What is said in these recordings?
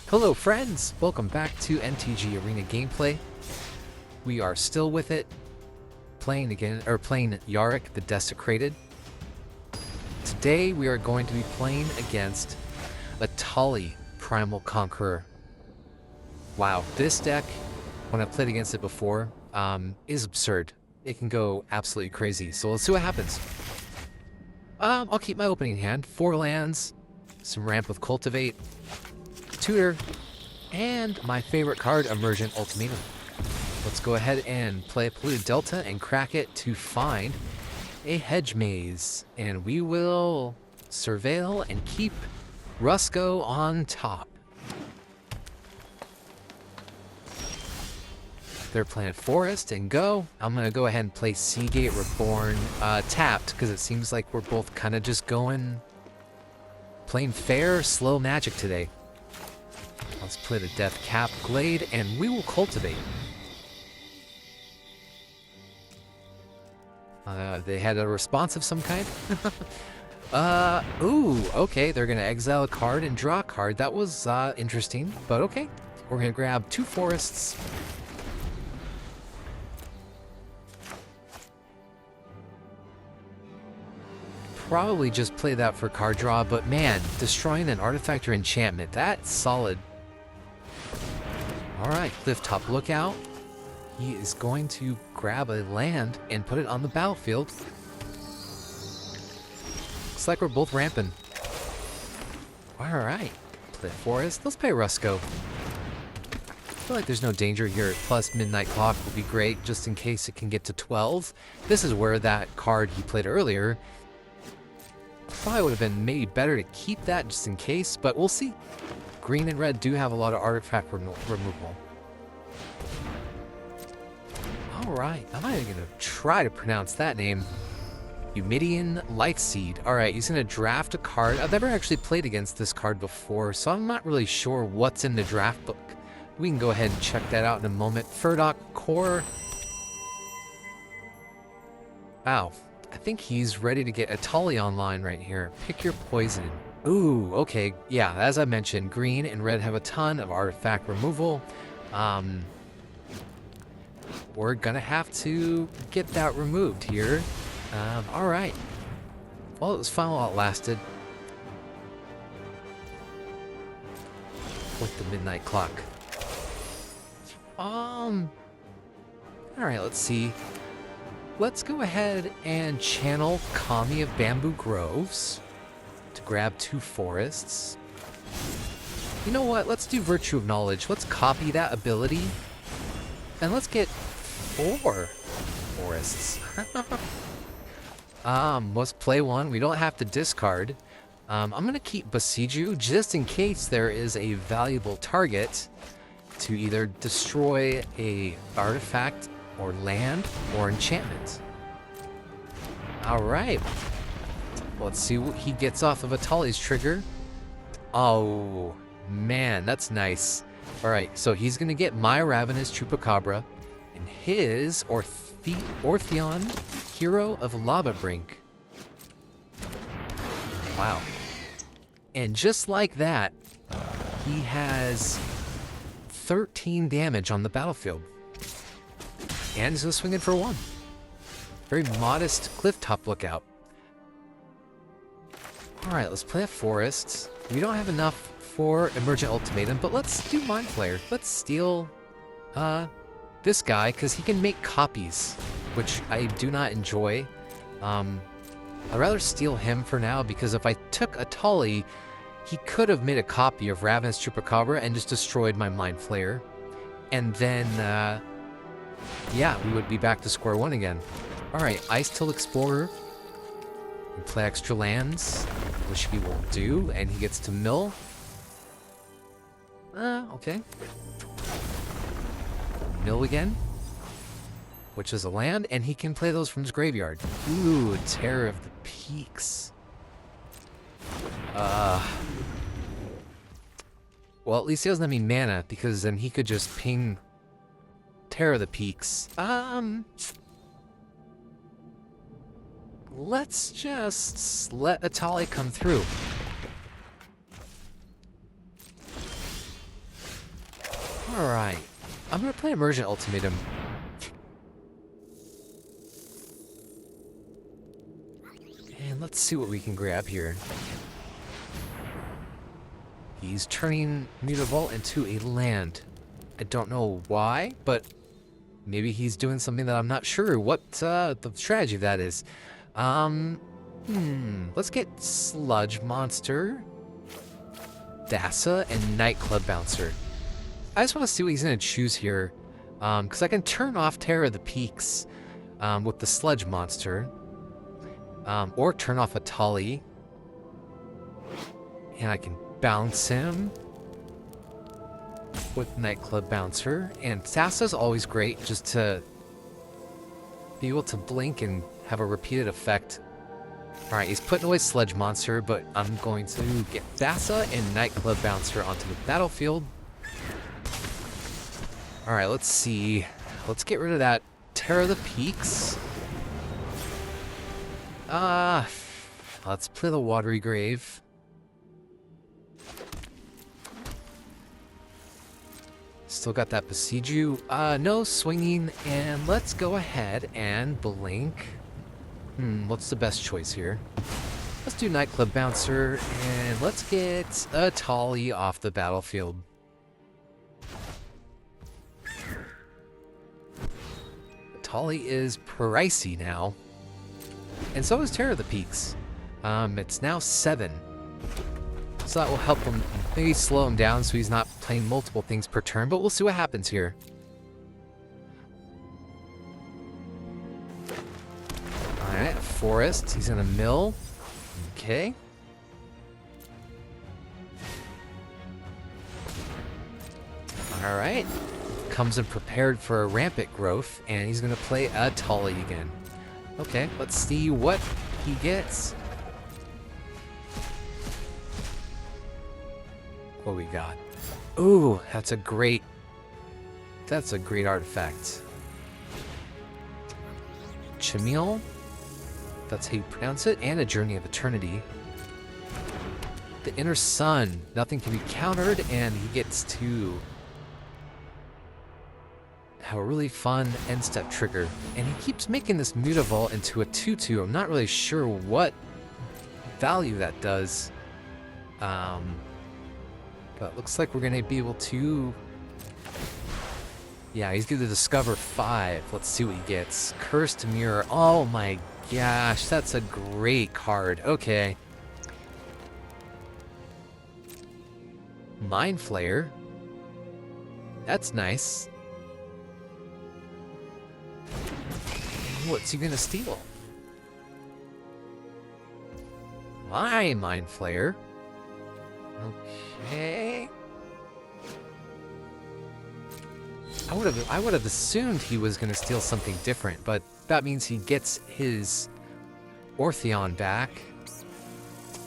Hello friends, welcome back to MtG Arena gameplay. We are still with it, playing Yarok the Desecrated. Today we are going to be playing against Etali, Primal Conqueror. Wow, this deck, when I've played against it before, is absurd. It can go absolutely crazy, so let's see what happens. I'll keep my opening hand, 4 lands, some ramp with Cultivate, Tutor, and my favorite card, Emergent Ultimatum. Let's go ahead and play Polluted Delta and crack it to find a hedge maze. And we will surveil and keep Rusco on top. They're playing Forest and go. I'm going to go ahead and play Seagate Reborn tapped because it seems like we're both kind of just playing fair, slow Magic today. Let's play the Death Cap Glade, and we will Cultivate. They had a response of some kind. Ooh, okay, they're gonna exile a card and draw a card. That was interesting, but okay. We're gonna grab 2 forests. Probably just play that for card draw, but man, destroying an artifact or enchantment, that's solid. Alright, Clifftop Lookout. He is going to grab a land and put it on the battlefield. Looks like we're both ramping. Alright, play Forest. Let's play Rusco. I feel like there's no danger here. Plus Midnight Clock will be great just in case it can get to 12. This is where that card he played earlier probably would have been maybe better to keep that just in case, but we'll see. Green and red do have a lot of artifact removal. Alright, I'm not even going to try to pronounce that name. Humidian Lightseed. Alright, he's going to draft a card. I've never actually played against this card before, so I'm not really sure what's in the draft book. We can go ahead and check that out in a moment. Furdock Core. Wow, I think he's ready to get Etali online right here. Pick your poison. Ooh, okay, yeah, as I mentioned, green and red have a ton of artifact removal. We're gonna have to get that removed here. Alright. Well, it was final outlasted. With the Midnight Clock. Alright, let's see. Let's go ahead and channel Kami of Bamboo Groves to grab 2 forests. You know what? Let's do Virtue of Knowledge. Let's copy that ability. And let's get 4 forests. Let's play 1. We don't have to discard. I'm going to keep Besiju just in case there is a valuable target to either destroy a artifact or land or enchantment. Alright. Let's see what he gets off of Etali's trigger. Oh, man, that's nice. Alright, so he's going to get my Ravenous Chupacabra and his Ortheon Hero of Lava Brink. Wow. And just like that, he has 13 damage on the battlefield. And he's swinging for 1. Very modest Clifftop Lookout. Alright, let's play a Forest. We don't have enough for Emergent Ultimatum, but let's do Mind Flayer. Let's steal this guy, because he can make copies, which I do not enjoy. I'd rather steal him for now, because if I took Etali, he could have made a copy of Ravenous Chupacabra and just destroyed my Mind Flayer. And then, yeah, we would be back to square 1 again. Alright, Ice Till Explorer. We play extra lands, which he will do, and he gets to mill. Okay. Mill again, which is a land, and he can play those from his graveyard. Ooh, Terror of the Peaks. Well, at least he doesn't have any mana, because then he could just ping Terror of the Peaks. Let's just let Etali come through. Alright. I'm gonna play Emergent Ultimatum. And let's see what we can grab here. He's turning Mutavault into a land. I don't know why, but maybe he's doing something that I'm not sure what the strategy of that is. Let's get Sludge Monster, Thassa, and Nightclub Bouncer. I just want to see what he's going to choose here, because I can turn off Terror of the Peaks with the Sludge Monster, or turn off Etali, and I can bounce him with Nightclub Bouncer. And Thassa's always great just to be able to blink and have a repeated effect. Alright, he's putting away Sludge Monster, but I'm going to get Thassa and Nightclub Bouncer onto the battlefield. Alright, let's see. Let's get rid of that Terror of the Peaks. Let's play the Watery Grave. Still got that Besiege. No swinging, and let's go ahead and blink. What's the best choice here? Let's do Nightclub Bouncer, and let's get Etali off the battlefield. Etali is pricey now. And so is Terror of the Peaks. It's now 7. So that will help him, maybe slow him down so he's not playing multiple things per turn, but we'll see what happens here. Alright, Forest, he's gonna mill. Okay. Alright. Comes in prepared for a rampant growth, and he's gonna play Etali again. Okay, let's see what he gets. What we got? Ooh, that's a great artifact. Chamil, that's how you pronounce it, and a Journey of Eternity. The Inner Sun, nothing can be countered, and he gets to have a really fun end step trigger. And he keeps making this Mutavault into a 2/2. I'm not really sure what value that does. But looks like we're gonna be able to... Yeah, he's gonna discover 5. Let's see what he gets. Cursed Mirror. Oh my gosh, that's a great card. Okay. Mind Flayer. That's nice. What's he gonna steal? My Mind Flayer. Okay. I would have assumed he was gonna steal something different, but that means he gets his Ortheon back.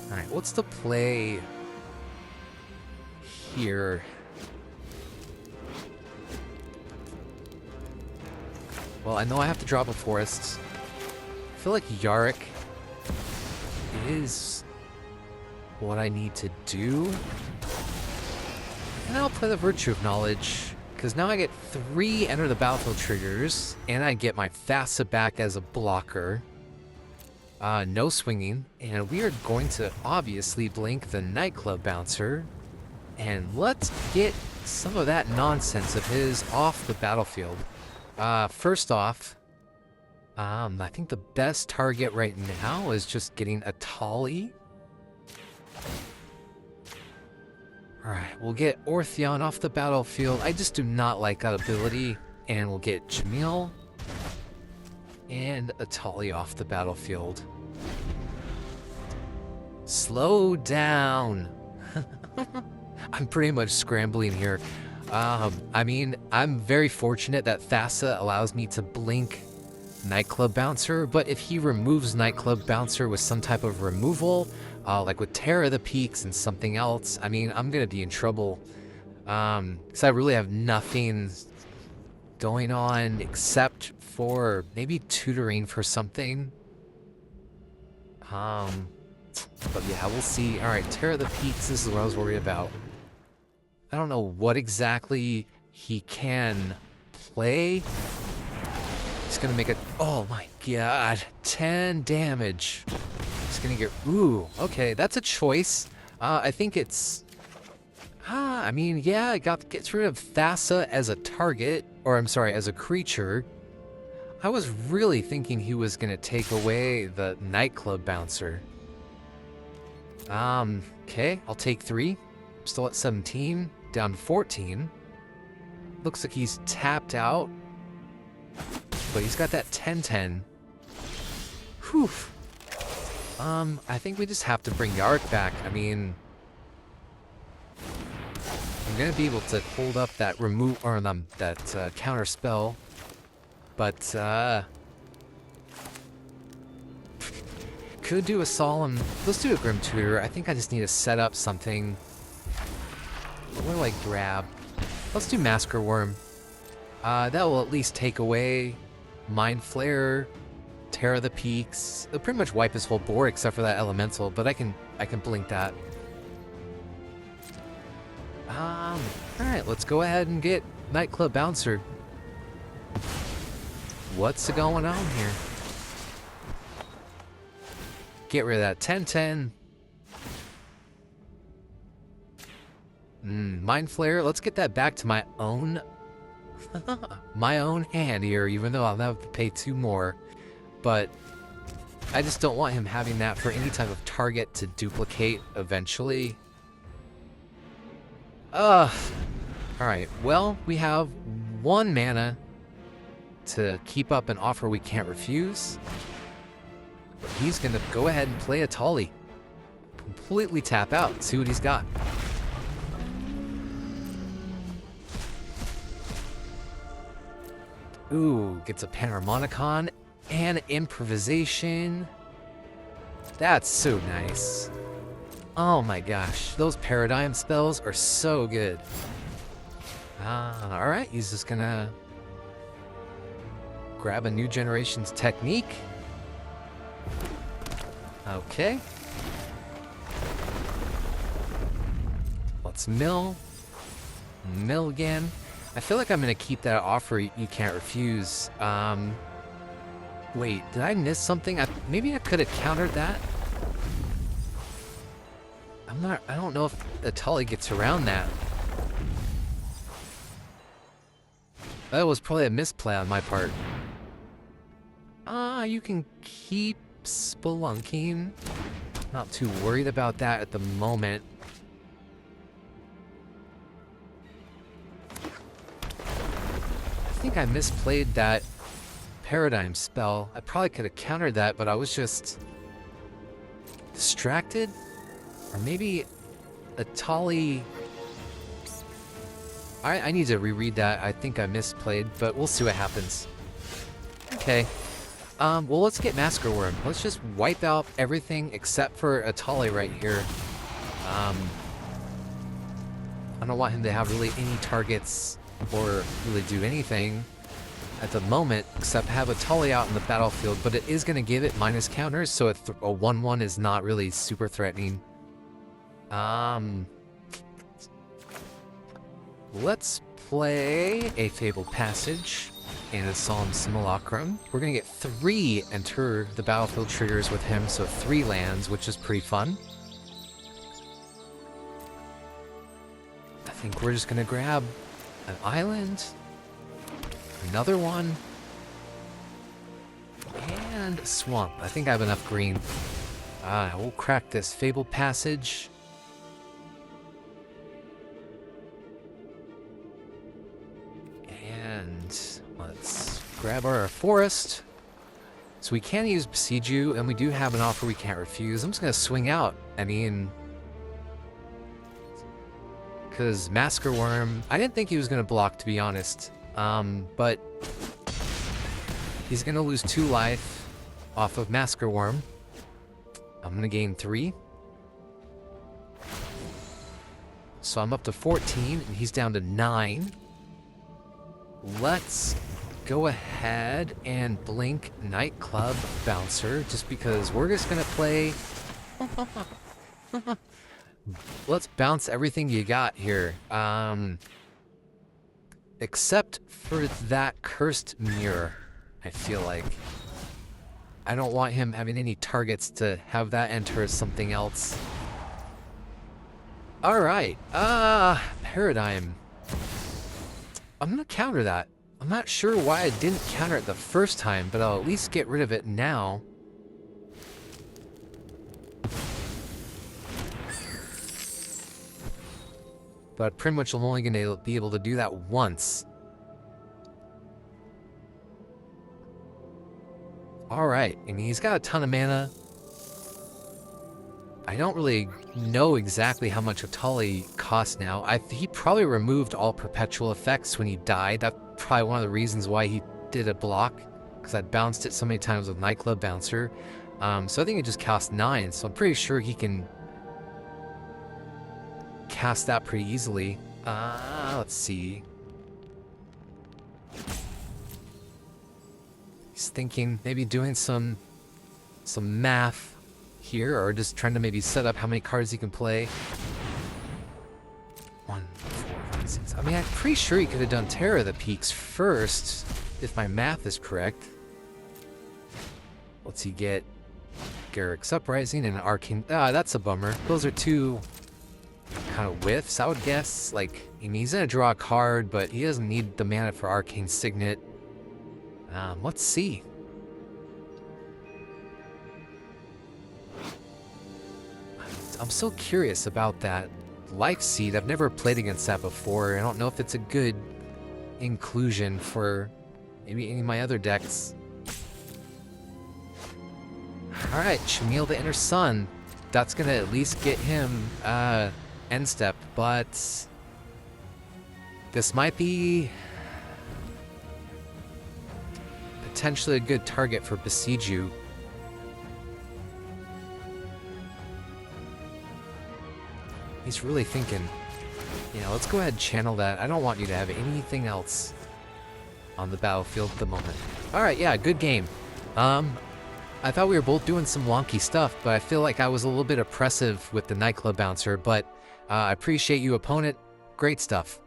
Alright, what's the play here? Well, I know I have to drop a Forest. I feel like Yarok is what I need to do. And I'll play the Virtue of Knowledge, because now I get 3 enter the battlefield triggers, and I get my Thassa back as a blocker. No swinging, and we are going to obviously blink the Nightclub Bouncer, and let's get some of that nonsense of his off the battlefield. First off, I think the best target right now is just getting Etali. Alright, we'll get Ortheon off the battlefield. I just do not like that ability. And we'll get Jamil and Etali off the battlefield. Slow down. I'm pretty much scrambling here. I mean, I'm very fortunate that Thassa allows me to blink Nightclub Bouncer, but if he removes Nightclub Bouncer with some type of removal, like with Terror of the Peaks and something else, I mean, I'm gonna be in trouble. Because I really have nothing going on except for maybe tutoring for something. But yeah, we'll see. Alright, Terror of the Peaks, this is what I was worried about. I don't know what exactly he can play. He's gonna make it. Oh my god, 10 damage. He's gonna get. Ooh, okay, that's a choice. I think it's. I mean, yeah, it gets rid of Thassa as a target, or I'm sorry, as a creature. I was really thinking he was gonna take away the Nightclub Bouncer. Okay, I'll take 3. Still at 17, down to 14. Looks like he's tapped out, but he's got that 10-10. Whew. I think we just have to bring Yarok back. I mean, I'm gonna be able to hold up that remove or that counter spell, but could do a solemn. Let's do a Grim Tutor. I think I just need to set up something. What do I grab? Let's do Masker Worm. That will at least take away Mind Flare, Tear of the Peaks. It'll pretty much wipe his whole board except for that elemental, but I can blink that. Alright, let's go ahead and get Nightclub Bouncer. What's going on here? Get rid of that 10-10. Mind Flare. Let's get that back to my own hand here, even though I'll have to pay 2 more. But I just don't want him having that for any type of target to duplicate eventually. Alright, well, we have 1 mana to keep up an offer we can't refuse. But he's gonna go ahead and play Etali. Completely tap out, see what he's got. Ooh, gets a Panharmonicon and improvisation. That's so nice. Oh my gosh, those paradigm spells are so good. Alright, he's just gonna grab a new generation's technique. Okay. Let's mill. Mill again. I feel like I'm gonna keep that offer you can't refuse. Wait, did I miss something? Maybe I could have countered that. I don't know if Etali gets around that. That was probably a misplay on my part. You can keep spelunking. Not too worried about that at the moment. I think I misplayed that paradigm spell. I probably could have countered that, but I was just distracted. Or maybe Etali. I need to reread that. I think I misplayed, but we'll see what happens. Okay. Well, let's get Masker Worm. Let's just wipe out everything except for Etali right here. I don't want him to have really any targets or really do anything at the moment except have Etali out in the battlefield, but it is going to give it minus counters, so a 1-1 is not really super threatening. Let's play a Fabled Passage and a Solemn Simulacrum. We're gonna get 3 enter the battlefield triggers with him, so 3 lands, which is pretty fun. I think we're just gonna grab an island, another one, and a swamp. I think I have enough green. We'll crack this Fabled Passage. And let's grab our forest. So we can use Besiege You, and we do have an offer we can't refuse. I'm just going to swing out. I mean, because Masker Worm, I didn't think he was going to block, to be honest. But he's going to lose 2 life off of Masker Worm. I'm going to gain 3. So I'm up to 14, and he's down to 9. Let's go ahead and blink Nightclub Bouncer, just because we're just going to play... Let's bounce everything you got here. Except for that cursed mirror, I feel like. I don't want him having any targets to have that enter as something else. Alright, Paradigm. I'm gonna counter that. I'm not sure why I didn't counter it the first time, but I'll at least get rid of it now. But pretty much I'm only gonna be able to do that once. Alright, I mean, he's got a ton of mana. I don't really know exactly how much Etali costs now. He probably removed all perpetual effects when he died. That's probably one of the reasons why he did a block, because I'd bounced it so many times with Nightclub Bouncer. So I think it just cost 9, so I'm pretty sure he can cast that pretty easily. Let's see. He's thinking maybe doing some math here, or just trying to maybe set up how many cards he can play. 1, 4, 5, 6. I mean, I'm pretty sure he could have done Terror of the Peaks first, if my math is correct. What's he get? Garrick's Uprising and an Arcane. That's a bummer. Those are two kind of whiffs, I would guess. Like, I mean, he's gonna draw a card, but he doesn't need the mana for Arcane Signet. Let's see. I'm so curious about that Life Seed. I've never played against that before. I don't know if it's a good inclusion for maybe any of my other decks. Alright, Shamil the Inner Sun. That's gonna at least get him end step, but this might be potentially a good target for Besiju. He's really thinking, you know, let's go ahead and channel that. I don't want you to have anything else on the battlefield at the moment. Alright, yeah, good game. I thought we were both doing some wonky stuff, but I feel like I was a little bit oppressive with the Nightclub Bouncer, but I appreciate you, opponent. Great stuff.